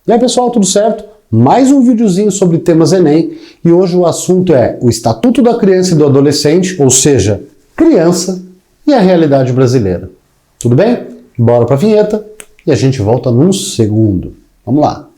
E aí pessoal, tudo certo? Mais um videozinho sobre temas Enem e hoje o assunto é o Estatuto da Criança e do Adolescente, ou seja, criança e a realidade brasileira. Tudo bem? Bora pra vinheta e a gente volta num segundo. Vamos lá!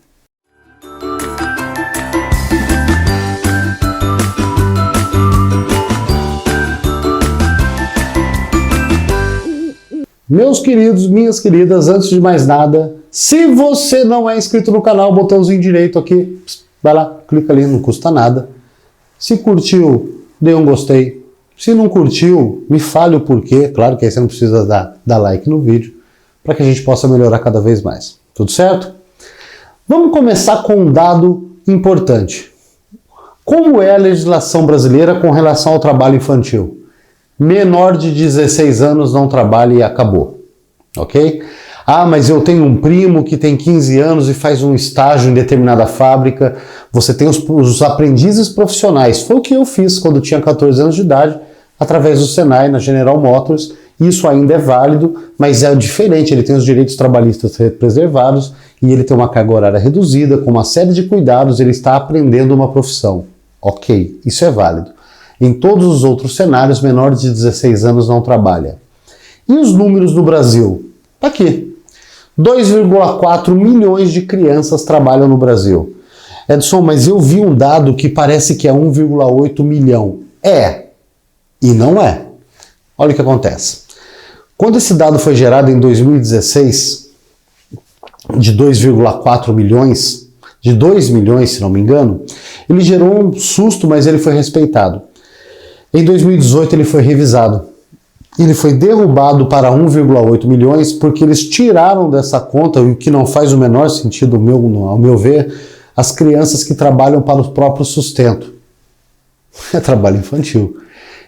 Meus queridos, minhas queridas, antes de mais nada, se você não é inscrito no canal, botãozinho direito aqui, vai lá, clica ali, não custa nada. Se curtiu, dê um gostei. Se não curtiu, me fale o porquê. Claro que aí você não precisa dar like no vídeo, para que a gente possa melhorar cada vez mais. Tudo certo? Vamos começar com um dado importante. Como é a legislação brasileira com relação ao trabalho infantil? Menor de 16 anos não trabalha e acabou, ok? Ah, mas eu tenho um primo que tem 15 anos e faz um estágio em determinada fábrica. Você tem os aprendizes profissionais. Foi o que eu fiz quando tinha 14 anos de idade, através do Senai, na General Motors. Isso ainda é válido, mas é diferente. Ele tem os direitos trabalhistas preservados e ele tem uma carga horária reduzida, com uma série de cuidados, ele está aprendendo uma profissão. Ok, isso é válido. Em todos os outros cenários, menores de 16 anos não trabalha. E os números no Brasil? Tá aqui. 2,4 milhões de crianças trabalham no Brasil. Edson, mas eu vi um dado que parece que é 1,8 milhão. É, e não é. Olha o que acontece. Quando esse dado foi gerado em 2016, de 2,4 milhões, de 2 milhões, se não me engano, ele gerou um susto, mas ele foi respeitado. Em 2018 ele foi revisado. Ele foi derrubado para 1,8 milhões porque eles tiraram dessa conta, o que não faz o menor sentido ao meu ver, as crianças que trabalham para o próprio sustento. É trabalho infantil.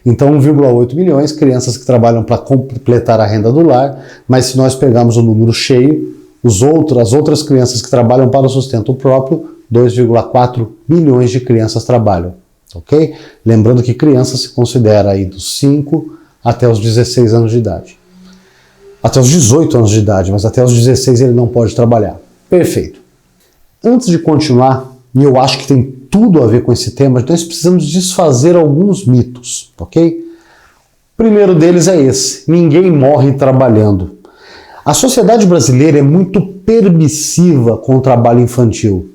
Então 1,8 milhões, crianças que trabalham para completar a renda do lar, mas se nós pegarmos o número cheio, as outras crianças que trabalham para o sustento próprio, 2,4 milhões de crianças trabalham. Ok? Lembrando que criança se considera aí dos 5 até os 16 anos de idade. Até os 18 anos de idade, mas até os 16 ele não pode trabalhar. Perfeito. Antes de continuar, e eu acho que tem tudo a ver com esse tema, nós precisamos desfazer alguns mitos, ok? O primeiro deles é esse: ninguém morre trabalhando. A sociedade brasileira é muito permissiva com o trabalho infantil.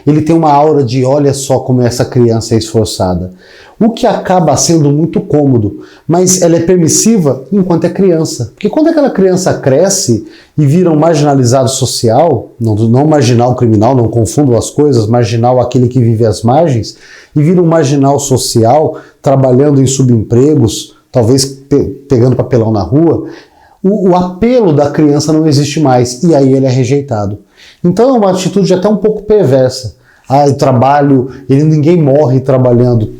Ele tem uma aura de olha só como essa criança é esforçada. O que acaba sendo muito cômodo, mas ela é permissiva enquanto é criança. Porque quando aquela criança cresce e vira um marginalizado social, não marginal criminal, não confundam as coisas, marginal aquele que vive às margens, e vira um marginal social, trabalhando em subempregos, talvez pegando papelão na rua, o apelo da criança não existe mais, e aí ele é rejeitado. Então é uma atitude até um pouco perversa. Ah, eu trabalho, ninguém morre trabalhando.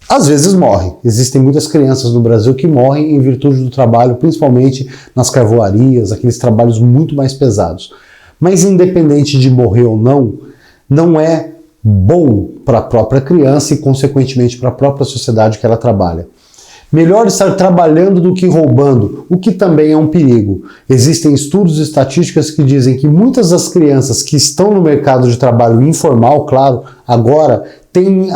Às vezes morre. Existem muitas crianças no Brasil que morrem em virtude do trabalho, principalmente nas carvoarias, aqueles trabalhos muito mais pesados. Mas independente de morrer ou não, não é bom para a própria criança e, consequentemente, para a própria sociedade que ela trabalha. Melhor estar trabalhando do que roubando, o que também é um perigo. Existem estudos e estatísticas que dizem que muitas das crianças que estão no mercado de trabalho informal, claro, agora tem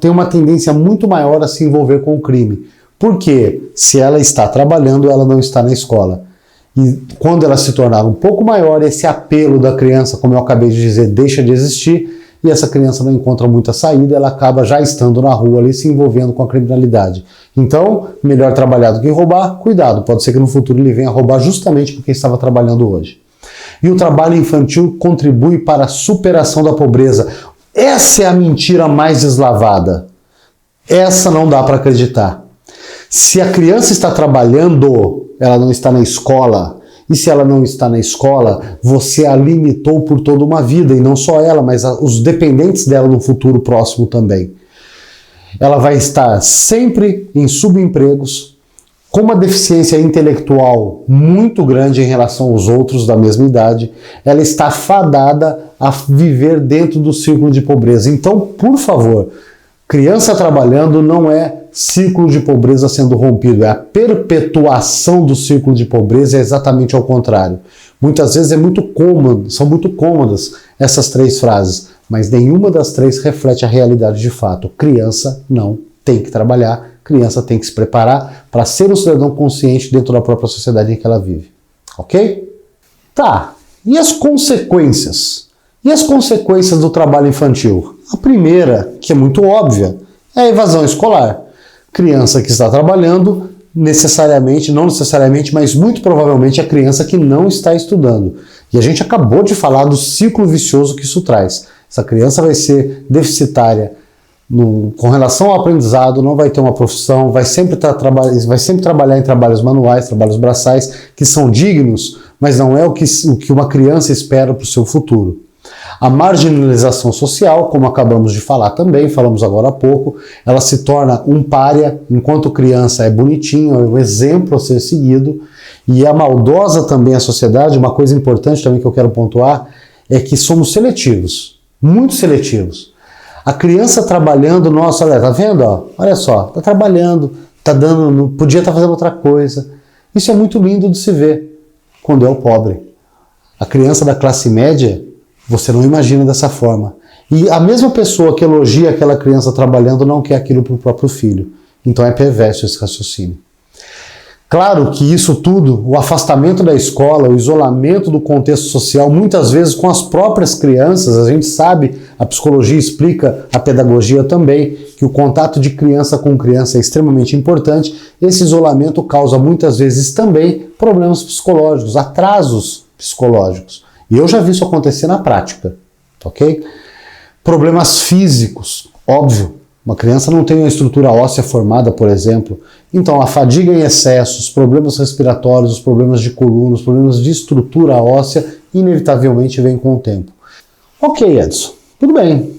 uma tendência muito maior a se envolver com o crime. Porque se ela está trabalhando, ela não está na escola. E quando ela se tornar um pouco maior, esse apelo da criança, como eu acabei de dizer, deixa de existir, e essa criança não encontra muita saída, ela acaba já estando na rua ali, se envolvendo com a criminalidade. Então, melhor trabalhar do que roubar, cuidado, pode ser que no futuro ele venha roubar justamente porque estava trabalhando hoje. E o trabalho infantil contribui para a superação da pobreza. Essa é a mentira mais deslavada. Essa não dá para acreditar. Se a criança está trabalhando, ela não está na escola. E se ela não está na escola, você a limitou por toda uma vida, e não só ela, mas os dependentes dela no futuro próximo também. Ela vai estar sempre em subempregos, com uma deficiência intelectual muito grande em relação aos outros da mesma idade. Ela está fadada a viver dentro do círculo de pobreza. Então, por favor, criança trabalhando não é círculo de pobreza sendo rompido, é a perpetuação do círculo de pobreza, é exatamente ao contrário. Muitas vezes são muito cômodas essas três frases, mas nenhuma das três reflete a realidade de fato. Criança não tem que trabalhar, criança tem que se preparar para ser um cidadão consciente dentro da própria sociedade em que ela vive. Ok? Tá, e as consequências? E as consequências do trabalho infantil? A primeira, que é muito óbvia, é a evasão escolar. Criança que está trabalhando, não necessariamente, mas muito provavelmente a criança que não está estudando. E a gente acabou de falar do ciclo vicioso que isso traz. Essa criança vai ser deficitária com relação ao aprendizado, não vai ter uma profissão, vai sempre trabalhar em trabalhos manuais, trabalhos braçais, que são dignos, mas não é o que uma criança espera para o seu futuro. A marginalização social, como acabamos de falar também, falamos agora há pouco, ela se torna um pária, enquanto criança é bonitinho, é um exemplo a ser seguido, e é maldosa também a sociedade. Uma coisa importante também que eu quero pontuar é que somos seletivos, muito seletivos. A criança trabalhando, nossa, olha, tá vendo? Ó? Olha só, tá trabalhando, podia estar fazendo outra coisa. Isso é muito lindo de se ver quando é o pobre. A criança da classe média, você não imagina dessa forma. E a mesma pessoa que elogia aquela criança trabalhando não quer aquilo para o próprio filho. Então é perverso esse raciocínio. Claro que isso tudo, o afastamento da escola, o isolamento do contexto social, muitas vezes com as próprias crianças, a gente sabe, a psicologia explica, a pedagogia também, que o contato de criança com criança é extremamente importante. Esse isolamento causa muitas vezes também problemas psicológicos, atrasos psicológicos. E eu já vi isso acontecer na prática, ok? Problemas físicos, óbvio. Uma criança não tem uma estrutura óssea formada, por exemplo. Então, a fadiga em excesso, os problemas respiratórios, os problemas de coluna, os problemas de estrutura óssea, inevitavelmente vêm com o tempo. Ok, Edson, tudo bem.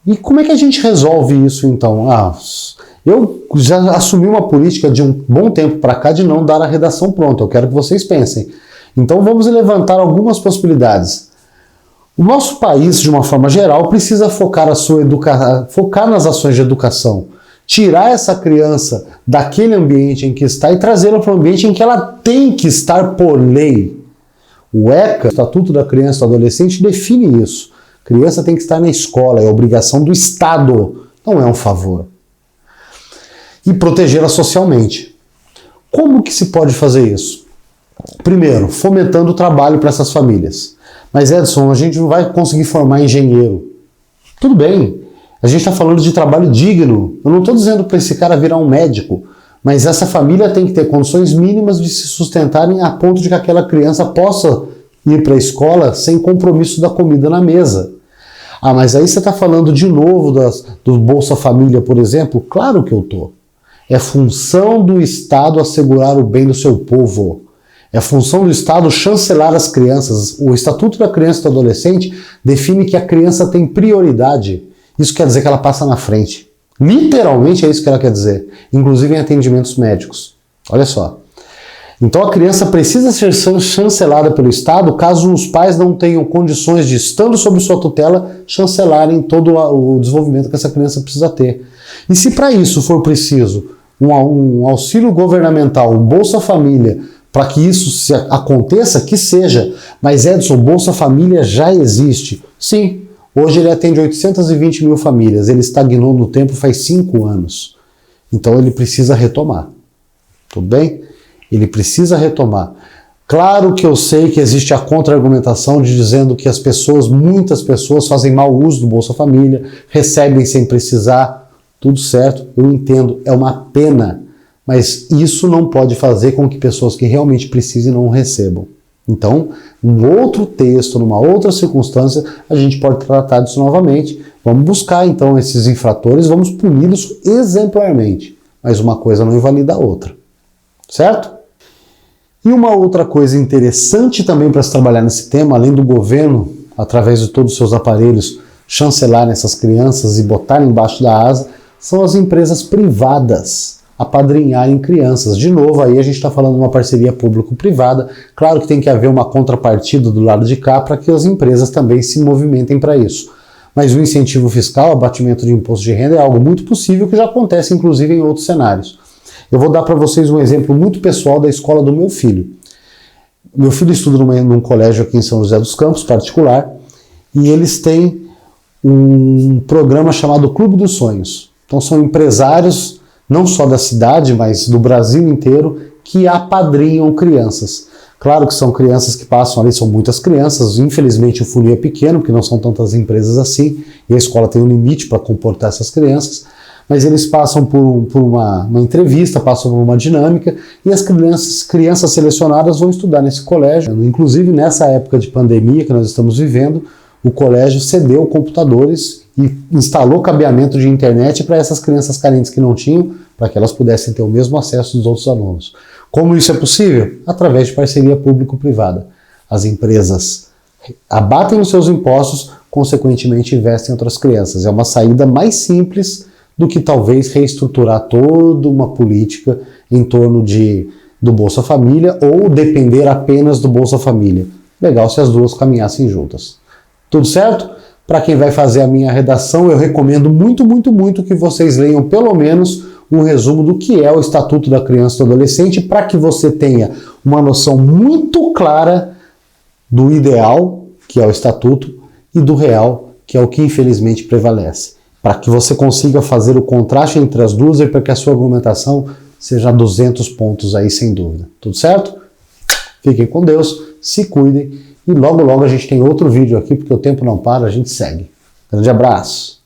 E como é que a gente resolve isso, então? Eu já assumi uma política de um bom tempo para cá de não dar a redação pronta. Eu quero que vocês pensem. Então, vamos levantar algumas possibilidades. O nosso país, de uma forma geral, precisa focar nas ações de educação. Tirar essa criança daquele ambiente em que está e trazê-la para um ambiente em que ela tem que estar por lei. O ECA, o Estatuto da Criança e do Adolescente, define isso. A criança tem que estar na escola, é obrigação do Estado, não é um favor. E protegê-la socialmente. Como que se pode fazer isso? Primeiro, fomentando o trabalho para essas famílias. Mas, Edson, a gente não vai conseguir formar engenheiro. Tudo bem, a gente está falando de trabalho digno. Eu não estou dizendo para esse cara virar um médico, mas essa família tem que ter condições mínimas de se sustentarem a ponto de que aquela criança possa ir para a escola sem compromisso da comida na mesa. Mas aí você está falando de novo do Bolsa Família, por exemplo? Claro que eu estou. É função do Estado assegurar o bem do seu povo. É função do Estado chancelar as crianças. O Estatuto da Criança e do Adolescente define que a criança tem prioridade. Isso quer dizer que ela passa na frente. Literalmente é isso que ela quer dizer. Inclusive em atendimentos médicos. Olha só. Então a criança precisa ser chancelada pelo Estado caso os pais não tenham condições de, estando sob sua tutela, chancelarem todo o desenvolvimento que essa criança precisa ter. E se para isso for preciso um auxílio governamental, um Bolsa Família, para que isso aconteça, que seja. Mas, Edson, Bolsa Família já existe. Sim, hoje ele atende 820 mil famílias. Ele estagnou no tempo faz 5 anos. Então ele precisa retomar. Tudo bem? Ele precisa retomar. Claro que eu sei que existe a contra-argumentação de dizendo que muitas pessoas fazem mau uso do Bolsa Família, recebem sem precisar. Tudo certo, eu entendo, é uma pena. Mas isso não pode fazer com que pessoas que realmente precisem não recebam. Então, num outro texto, numa outra circunstância, a gente pode tratar disso novamente. Vamos buscar, então, esses infratores, vamos puni-los exemplarmente. Mas uma coisa não invalida a outra. Certo? E uma outra coisa interessante também para se trabalhar nesse tema, além do governo, através de todos os seus aparelhos, chancelarem essas crianças e botarem embaixo da asa, são as empresas privadas apadrinharem crianças. De novo, aí a gente está falando de uma parceria público-privada. Claro que tem que haver uma contrapartida do lado de cá para que as empresas também se movimentem para isso. Mas o incentivo fiscal, abatimento de imposto de renda, é algo muito possível que já acontece, inclusive, em outros cenários. Eu vou dar para vocês um exemplo muito pessoal da escola do meu filho. Meu filho estuda num colégio aqui em São José dos Campos, particular, e eles têm um programa chamado Clube dos Sonhos. Então são empresários, não só da cidade, mas do Brasil inteiro, que apadrinham crianças. Claro que são crianças que passam ali, são muitas crianças, infelizmente o funil é pequeno, porque não são tantas empresas assim, e a escola tem um limite para comportar essas crianças, mas eles passam por uma entrevista, passam por uma dinâmica, e as crianças selecionadas vão estudar nesse colégio. Inclusive, nessa época de pandemia que nós estamos vivendo, o colégio cedeu computadores e instalou cabeamento de internet para essas crianças carentes que não tinham, para que elas pudessem ter o mesmo acesso dos outros alunos. Como isso é possível? Através de parceria público-privada. As empresas abatem os seus impostos, consequentemente investem em outras crianças. É uma saída mais simples do que talvez reestruturar toda uma política em torno do Bolsa Família ou depender apenas do Bolsa Família. Legal se as duas caminhassem juntas. Tudo certo? Para quem vai fazer a minha redação, eu recomendo muito, muito, muito que vocês leiam pelo menos um resumo do que é o Estatuto da Criança e do Adolescente, para que você tenha uma noção muito clara do ideal, que é o Estatuto, e do real, que é o que infelizmente prevalece. Para que você consiga fazer o contraste entre as duas e para que a sua argumentação seja 200 pontos aí, sem dúvida. Tudo certo? Fiquem com Deus, se cuidem e logo logo a gente tem outro vídeo aqui, porque o tempo não para, a gente segue. Grande abraço!